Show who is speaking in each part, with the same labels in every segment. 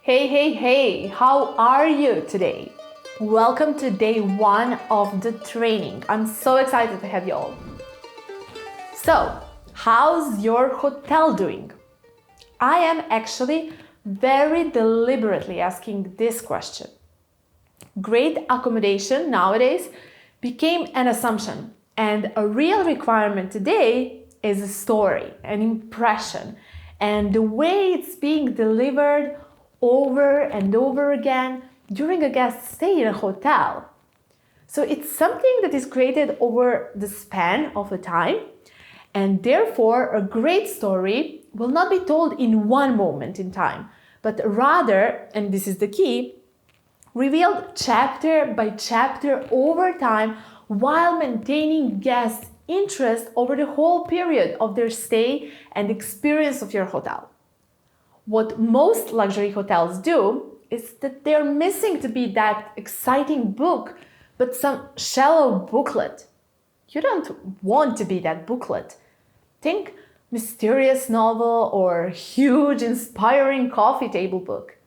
Speaker 1: Hey, how are you today? Welcome to day 1 of the training. I'm so excited to have you all. So, how's your hotel doing? I am actually very deliberately asking this question. Great accommodation nowadays became an assumption, and a real requirement today is a story, an impression, and the way it's being delivered over and over again during a guest stay in a hotel. So it's something that is created over the span of a time, and therefore a great story will not be told in one moment in time, but rather, and this is the key, revealed chapter by chapter over time while maintaining guests' interest over the whole period of their stay and experience of your hotel. What most luxury hotels do is that they're missing to be that exciting book, but some shallow booklet. You don't want to be that booklet. Think mysterious novel or huge inspiring coffee table book.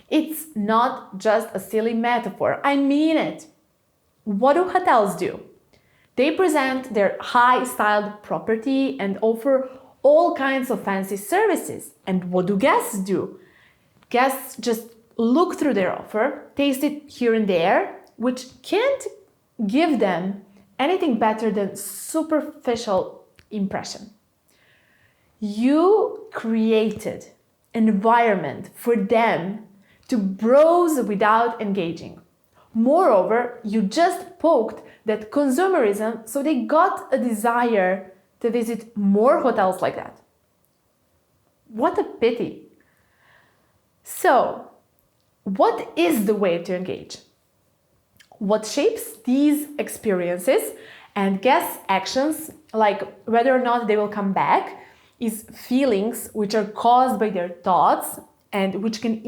Speaker 1: It's not just a silly metaphor, I mean it. What do hotels do? They present their high-styled property and offer all kinds of fancy services. And what do guests do? Guests just look through their offer, taste it here and there, which can't give them anything better than superficial impression. You created an environment for them to browse without engaging. Moreover, you just poked that consumerism, so they got a desire to visit more hotels like that. What a pity. So, what is the way to engage? What shapes these experiences and guest actions, like whether or not they will come back, is feelings which are caused by their thoughts and which can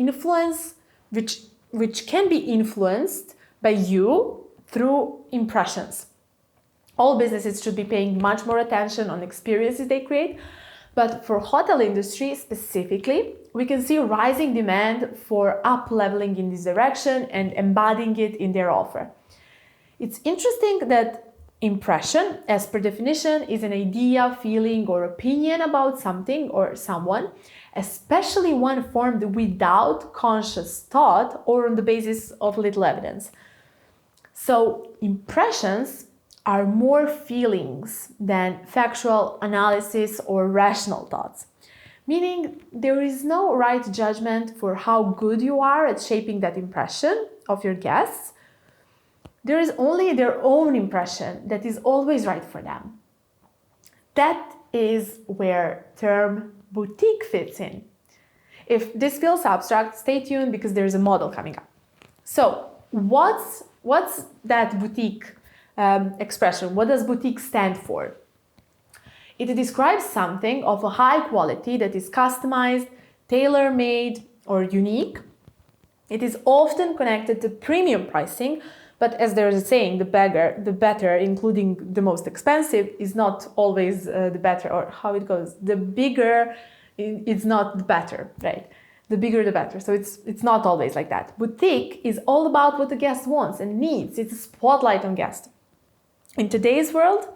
Speaker 1: be influenced by you through impressions. All businesses should be paying much more attention on experiences they create, but for hotel industry specifically, we can see rising demand for up-leveling in this direction and embodying it in their offer. It's interesting that impression, as per definition, is an idea, feeling, or opinion about something or someone, especially one formed without conscious thought or on the basis of little evidence. So, impressions are more feelings than factual analysis or rational thoughts, meaning there is no right judgment for how good you are at shaping that impression of your guests. There is only their own impression that is always right for them. That is where term boutique fits in. If this feels abstract, stay tuned because there's a model coming up. So, what's that boutique expression? What does boutique stand for? It describes something of a high quality that is customized, tailor-made, or unique. It is often connected to premium pricing, but as there's a saying, the better, including the most expensive, is not always the better, or how it goes. The bigger is not the better, right? The bigger the better. So it's not always like that. Boutique is all about what the guest wants and needs. It's a spotlight on guest. In today's world,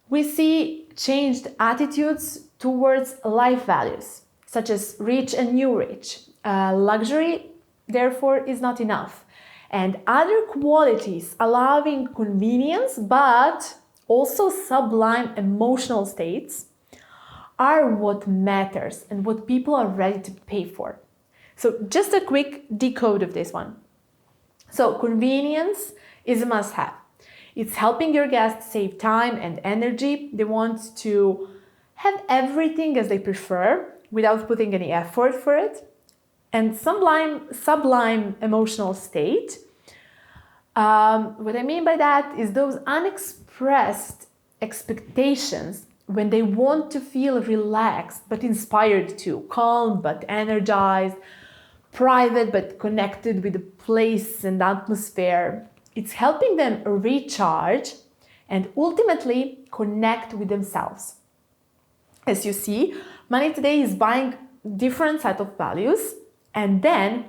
Speaker 1: we see changed attitudes towards life values, such as rich and new rich. Luxury, therefore, is not enough. And other qualities allowing convenience, but also sublime emotional states, are what matters and what people are ready to pay for. So just a quick decode of this one. So convenience is a must-have. It's helping your guests save time and energy. They want to have everything as they prefer without putting any effort for it. And sublime emotional state. What I mean by that is those unexpressed expectations when they want to feel relaxed but inspired too, calm but energized, private but connected with the place and atmosphere. It's helping them recharge and ultimately connect with themselves. As you see, money today is buying different set of values And then,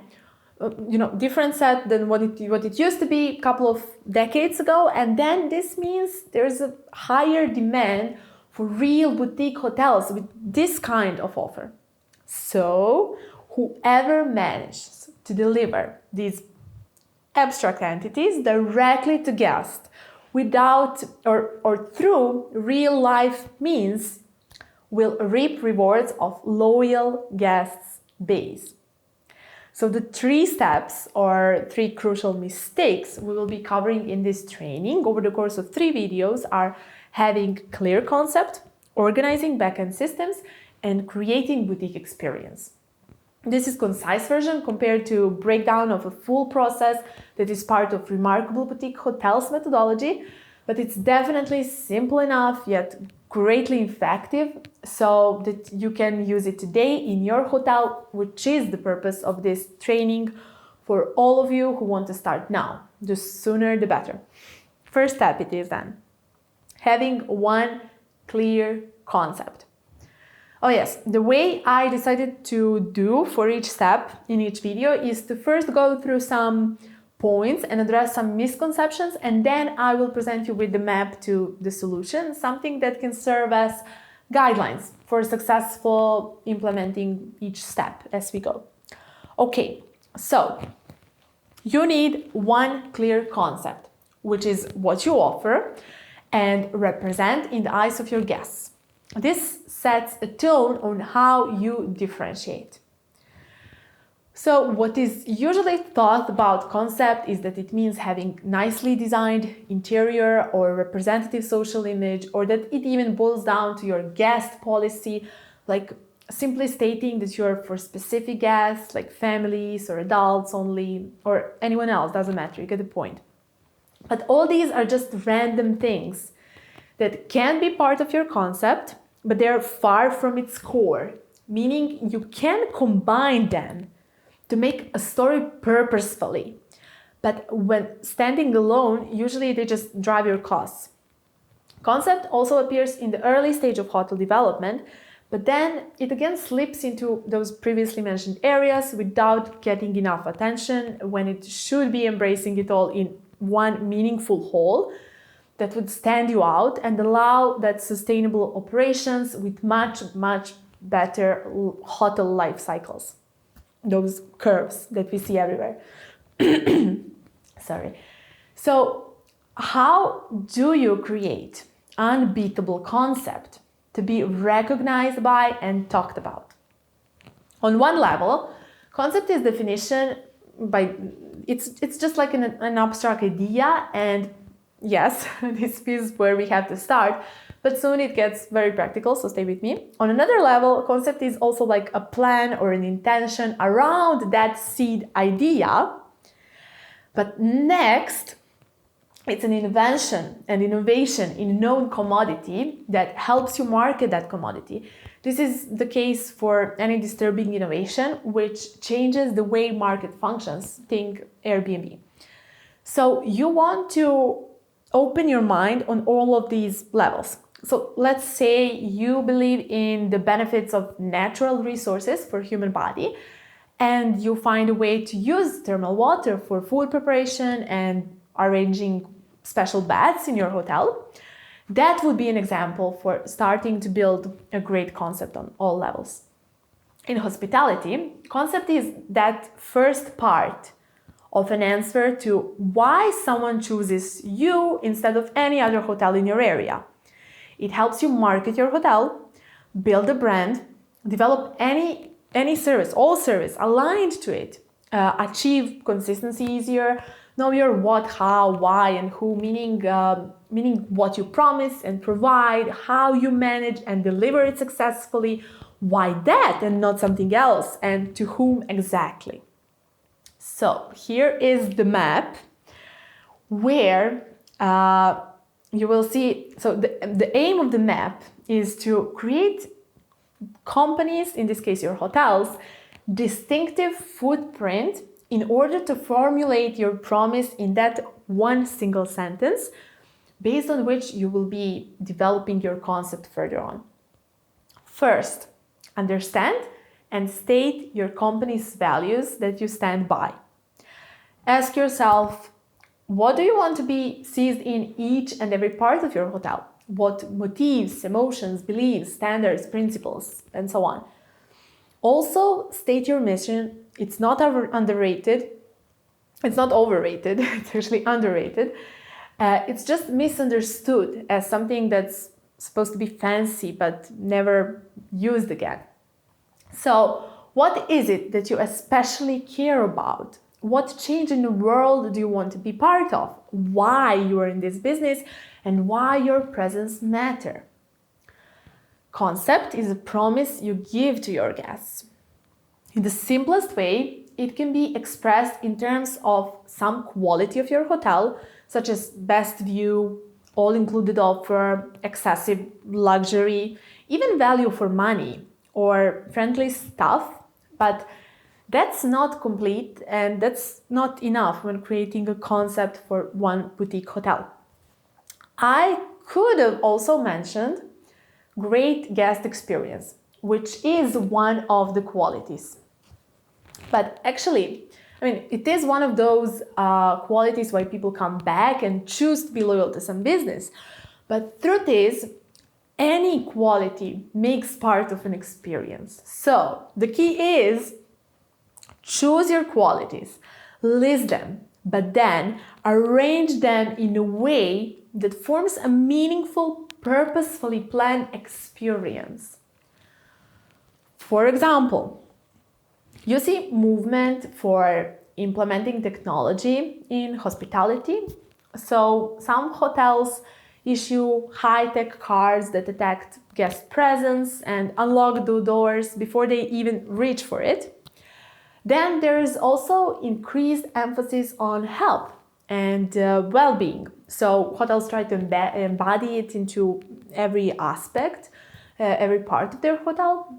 Speaker 1: different set than what it used to be a couple of decades ago. And then this means there's a higher demand for real boutique hotels with this kind of offer. So whoever manages to deliver these abstract entities directly to guests without or through real life means will reap rewards of loyal guests base. So the 3 steps or 3 crucial mistakes we will be covering in this training over the course of 3 videos are having clear concept, organizing backend systems, and creating boutique experience. This is concise version compared to breakdown of a full process that is part of Remarkable Boutique Hotels methodology, but it's definitely simple enough yet greatly effective so that you can use it today in your hotel, which is the purpose of this training for all of you who want to start now. The sooner the better. First step it is then having one clear concept. Oh yes, the way I decided to do for each step in each video is to first go through some points and address some misconceptions, and then I will present you with the map to the solution, something that can serve as guidelines for successful implementing each step as we go. Okay, so you need one clear concept, which is what you offer and represent in the eyes of your guests. This sets a tone on how you differentiate. So what is usually thought about concept is that it means having nicely designed interior or representative social image, or that it even boils down to your guest policy, like simply stating that you're for specific guests, like families or adults only, or anyone else, doesn't matter, you get the point. But all these are just random things that can be part of your concept, but they're far from its core, meaning you can combine them to make a story purposefully. But when standing alone, usually they just drive your costs. Concept also appears in the early stage of hotel development, but then it again slips into those previously mentioned areas without getting enough attention when it should be embracing it all in one meaningful whole that would stand you out and allow that sustainable operations with much better hotel life cycles. Those curves that we see everywhere. Sorry. So how do you create unbeatable concept to be recognized by and talked about? On one level, concept is definition by it's just like an abstract idea, and yes, this is where we have to start, but soon it gets very practical, so stay with me. On another level, concept is also like a plan or an intention around that seed idea. But next, it's an invention and innovation in a known commodity that helps you market that commodity. This is the case for any disturbing innovation, which changes the way market functions. Think Airbnb. So you want to open your mind on all of these levels. So let's say you believe in the benefits of natural resources for human body, and you find a way to use thermal water for food preparation and arranging special baths in your hotel. That would be an example for starting to build a great concept on all levels. In hospitality, concept is that first part of an answer to why someone chooses you instead of any other hotel in your area. It helps you market your hotel, build a brand, develop any service, all service aligned to it, achieve consistency easier, know your what, how, why, and who, meaning what you promise and provide, how you manage and deliver it successfully, why that and not something else, and to whom exactly. So here is the map where you will see, so the aim of the map is to create companies, in this case your hotels, distinctive footprint in order to formulate your promise in that one single sentence, based on which you will be developing your concept further on. First, understand and state your company's values that you stand by. Ask yourself, what do you want to be seized in each and every part of your hotel? What motives, emotions, beliefs, standards, principles, and so on. Also, state your mission. It's not underrated. It's not overrated. It's actually underrated. It's just misunderstood as something that's supposed to be fancy but never used again. So, what is it that you especially care about? What change in the world do you want to be part of? Why you are in this business and why your presence matter? Concept is a promise you give to your guests. In the simplest way, it can be expressed in terms of some quality of your hotel, such as best view, all-included offer, excessive luxury, even value for money, or friendly staff, but that's not complete and that's not enough when creating a concept for one boutique hotel. I could have also mentioned great guest experience, which is one of the qualities. But actually, it is one of those qualities why people come back and choose to be loyal to some business. But truth is, any quality makes part of an experience. So the key is choose your qualities, list them, but then arrange them in a way that forms a meaningful, purposefully planned experience. For example, you see movement for implementing technology in hospitality. So some hotels issue high-tech cards that detect guest presence and unlock the doors before they even reach for it. Then there is also increased emphasis on health and well-being. So hotels try to embody it into every aspect, every part of their hotel.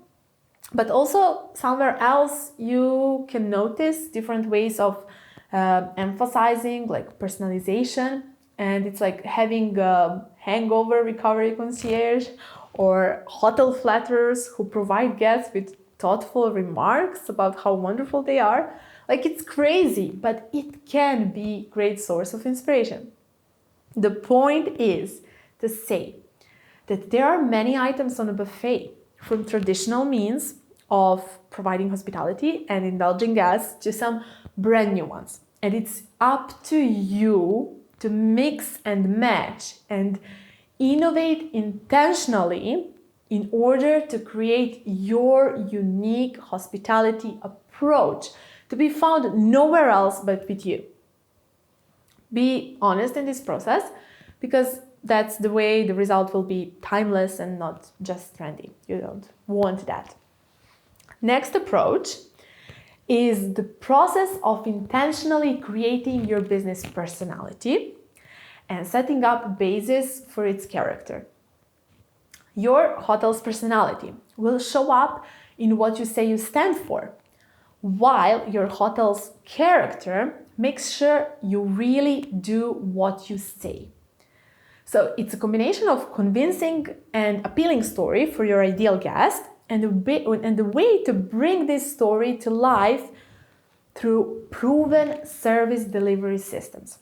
Speaker 1: But also somewhere else you can notice different ways of emphasizing like personalization. And it's like having a hangover recovery concierge or hotel flatterers who provide guests with thoughtful remarks about how wonderful they are. Like, it's crazy, but it can be a great source of inspiration. The point is to say that there are many items on a buffet, from traditional means of providing hospitality and indulging guests to some brand new ones. And it's up to you to mix and match and innovate intentionally in order to create your unique hospitality approach to be found nowhere else but with you. Be honest in this process, because that's the way the result will be timeless and not just trendy. You don't want that. Next approach is the process of intentionally creating your business personality and setting up a basis for its character. Your hotel's personality will show up in what you say you stand for, while your hotel's character makes sure you really do what you say. So it's a combination of convincing and appealing story for your ideal guest, and the way to bring this story to life through proven service delivery systems.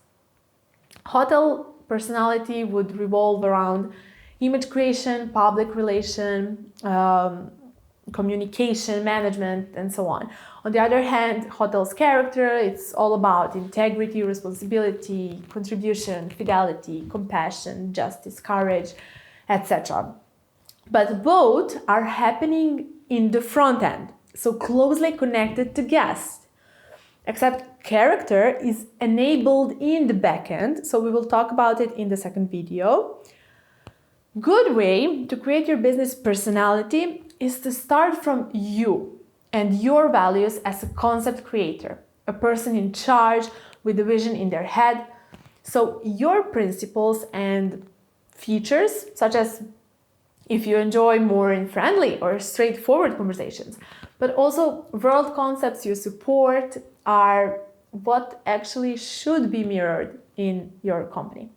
Speaker 1: Hotel personality would revolve around image creation, public relation, communication, management, and so on. On the other hand, hotel's character, it's all about integrity, responsibility, contribution, fidelity, compassion, justice, courage, etc. But both are happening in the front end, so closely connected to guests. Except character is enabled in the back end, so we will talk about it in the second video. Good way to create your business personality is to start from you and your values as a concept creator, a person in charge with a vision in their head. So your principles and features, such as if you enjoy more in friendly or straightforward conversations, but also world concepts you support, are what actually should be mirrored in your company.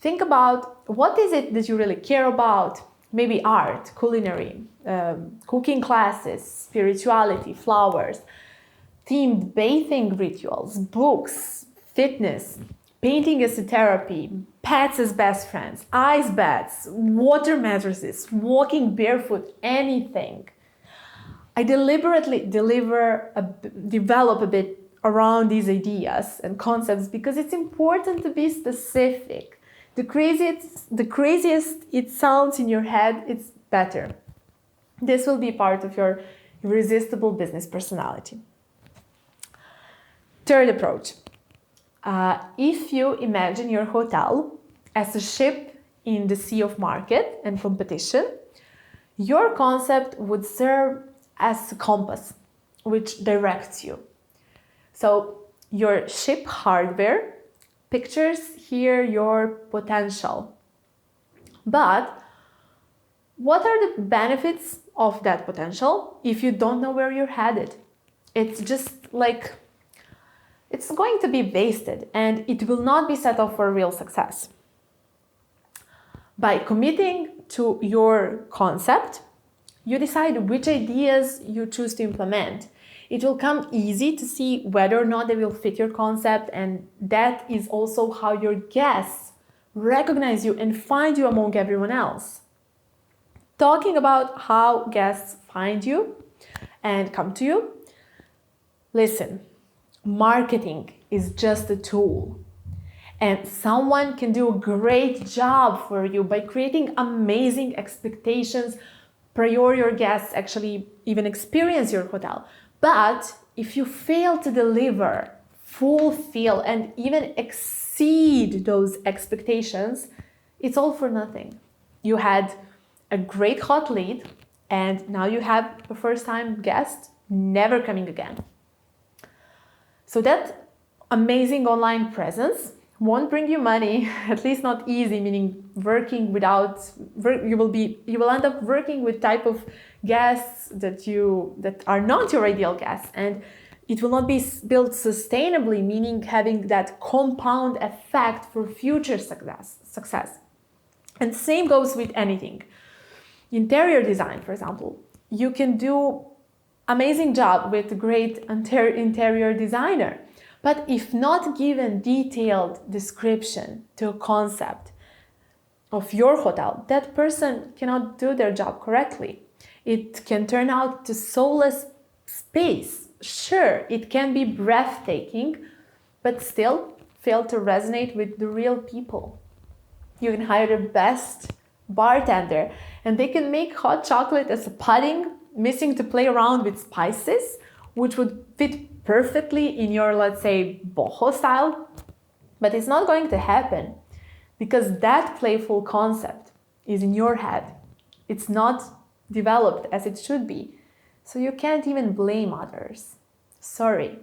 Speaker 1: Think about what is it that you really care about, maybe art, culinary, cooking classes, spirituality, flowers, themed bathing rituals, books, fitness, painting as a therapy, pets as best friends, ice baths, water mattresses, walking barefoot, anything. I deliberately develop a bit around these ideas and concepts because it's important to be specific. The craziest it sounds in your head, it's better. This will be part of your irresistible business personality. Third approach. If you imagine your hotel as a ship in the sea of market and competition, your concept would serve as a compass which directs you. So your ship hardware pictures here your potential. But what are the benefits of that potential if you don't know where you're headed? It's just like, it's going to be wasted and it will not be set up for real success. By committing to your concept, you decide which ideas you choose to implement. It will come easy to see whether or not they will fit your concept, and that is also how your guests recognize you and find you among everyone else. Talking about how guests find you and come to you, listen, marketing is just a tool. And someone can do a great job for you by creating amazing expectations prior your guests actually even experience your hotel. But if you fail to deliver, fulfill, and even exceed those expectations, it's all for nothing. You had a great hot lead, and now you have a first-time guest never coming again. So that amazing online presence won't bring you money, at least not easy, meaning working without, you will end up working with type of guests that are not your ideal guests, and it will not be built sustainably, meaning having that compound effect for future success. And same goes with anything. Interior design, for example, you can do amazing job with a great interior designer. But if not given detailed description to a concept of your hotel, that person cannot do their job correctly. It can turn out to soulless space. Sure, it can be breathtaking, but still fail to resonate with the real people. You can hire the best bartender and they can make hot chocolate as a pudding, missing to play around with spices, which would fit perfectly in your, let's say, boho style, but it's not going to happen because that playful concept is in your head. It's not developed as it should be. So you can't even blame others. Sorry.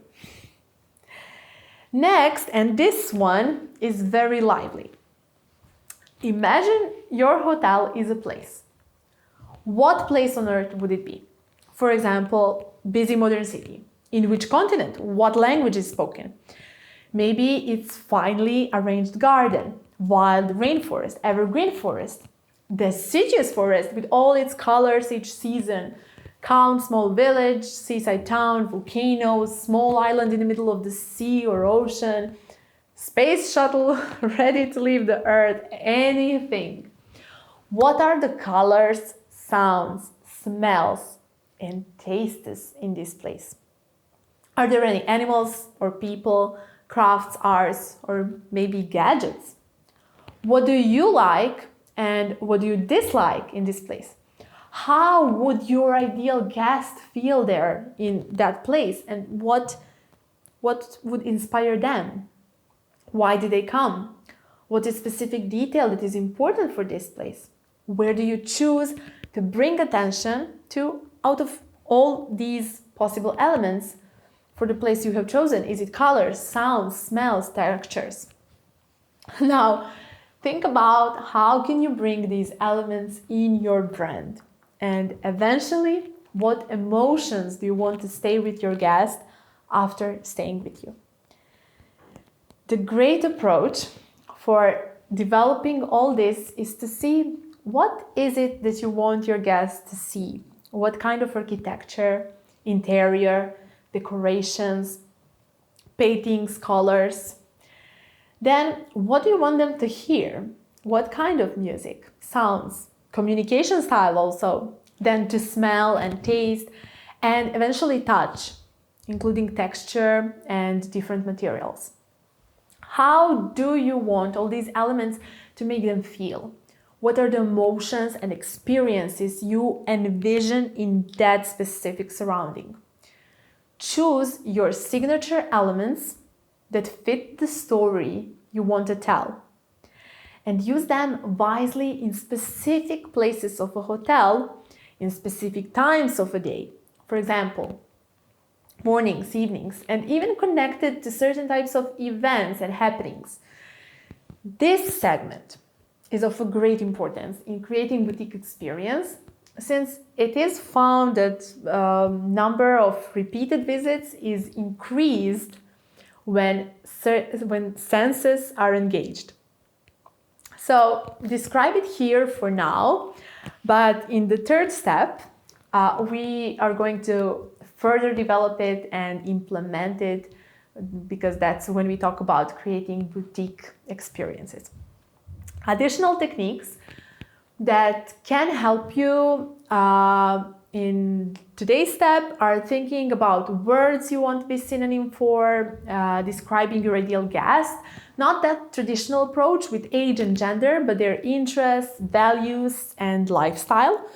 Speaker 1: Next, and this one is very lively. Imagine your hotel is a place. What place on earth would it be? For example, busy modern city. In which continent? What language is spoken? Maybe it's finely arranged garden, wild rainforest, evergreen forest, deciduous forest with all its colors each season, calm small village, seaside town, volcanoes, small island in the middle of the sea or ocean, space shuttle ready to leave the earth, anything. What are the colors, sounds, smells, and tastes in this place? Are there any animals or people, crafts, arts, or maybe gadgets? What do you like and what do you dislike in this place? How would your ideal guest feel there in that place, and what would inspire them? Why did they come? What is specific detail that is important for this place? Where do you choose to bring attention to out of all these possible elements for the place you have chosen? Is it colors, sounds, smells, textures? Now, think about how can you bring these elements in your brand, and eventually, what emotions do you want to stay with your guest after staying with you? The great approach for developing all this is to see what is it that you want your guests to see what kind of architecture, interior, decorations, paintings, colors. Then what do you want them to hear? What kind of music, sounds, communication style also. Then to smell and taste, and eventually touch, including texture and different materials. How do you want all these elements to make them feel? What are the emotions and experiences you envision in that specific surrounding? Choose your signature elements that fit the story you want to tell, and use them wisely in specific places of a hotel, in specific times of a day. For example, mornings, evenings, and even connected to certain types of events and happenings. This segment is of a great importance in creating boutique experience, since it is found that number of repeated visits is increased when senses are engaged. So describe it here for now, but in the third step, we are going to further develop it and implement it, because that's when we talk about creating boutique experiences. Additional techniques that can help you in today's step are thinking about words you want to be synonym for, describing your ideal guest, not that traditional approach with age and gender, but their interests, values, and lifestyle.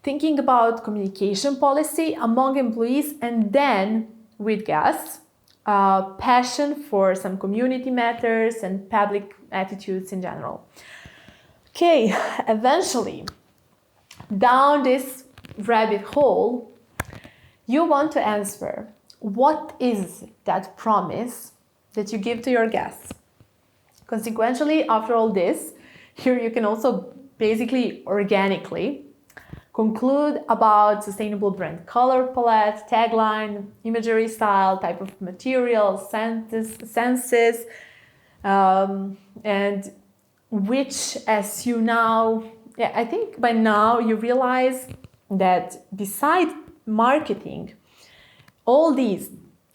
Speaker 1: Thinking about communication policy among employees and then with guests, passion for some community matters and public attitudes in general. Okay, eventually, down this rabbit hole, you want to answer, what is that promise that you give to your guests? Consequently, after all this, here you can also basically organically conclude about sustainable brand color palette, tagline, imagery style, type of material, senses, and which, as you now, I think by now you realize that beside marketing, all these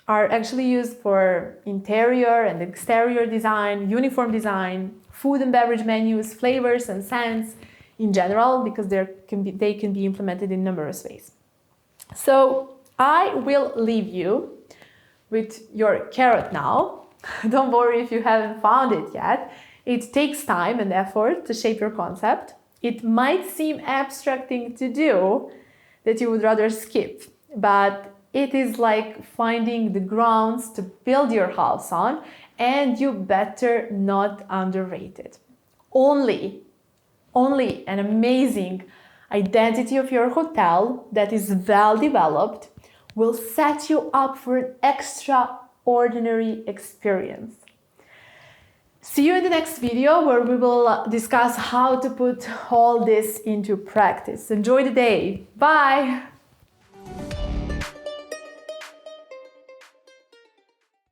Speaker 1: are actually used for interior and exterior design, uniform design, food and beverage menus, flavors and scents in general, because they can be implemented in numerous ways. So I will leave you with your carrot now. Don't worry if you haven't found it yet. It takes time and effort to shape your concept. It might seem abstract thing to do that you would rather skip, but it is like finding the grounds to build your house on, and you better not underrate it. Only an amazing identity of your hotel that is well developed will set you up for an extraordinary experience. See you in the next video, where we will discuss how to put all this into practice. Enjoy the day. Bye!